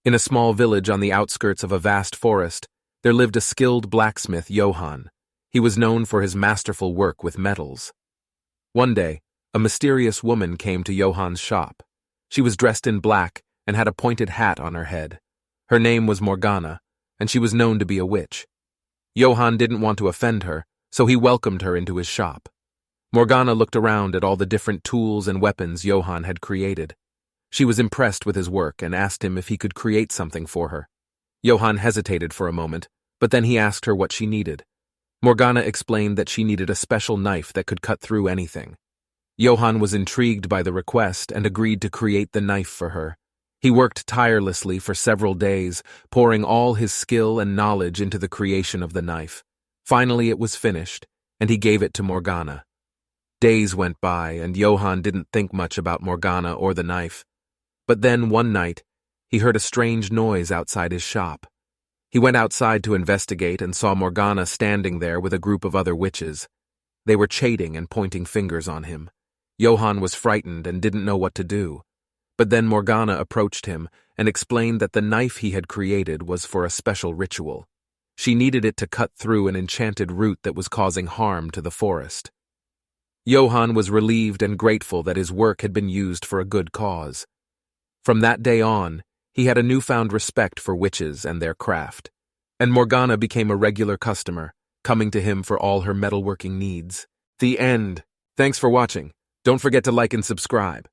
In a small village on the outskirts of a vast forest, there lived a skilled blacksmith, Johann. He was known for his masterful work with metals. One day, a mysterious woman came to Johann's shop. She was dressed in black and had a pointed hat on her head. Her name was Morgana, and she was known to be a witch. Johann didn't want to offend her, so he welcomed her into his shop. Morgana looked around at all the different tools and weapons Johann had created. She was impressed with his work and asked him if he could create something for her. Johann hesitated for a moment, but then he asked her what she needed. Morgana explained that she needed a special knife that could cut through anything. Johann was intrigued by the request and agreed to create the knife for her. He worked tirelessly for several days, pouring all his skill and knowledge into the creation of the knife. Finally, it was finished, and he gave it to Morgana. Days went by, and Johann didn't think much about Morgana or the knife. But then, one night, he heard a strange noise outside his shop. He went outside to investigate and saw Morgana standing there with a group of other witches. They were chiding and pointing fingers on him. Johann was frightened and didn't know what to do. But then Morgana approached him and explained that the knife he had created was for a special ritual. She needed it to cut through an enchanted root that was causing harm to the forest. Johann was relieved and grateful that his work had been used for a good cause. From that day on, he had a newfound respect for witches and their craft, and Morgana became a regular customer, coming to him for all her metalworking needs. The end. Thanks for watching. Don't forget to like and subscribe.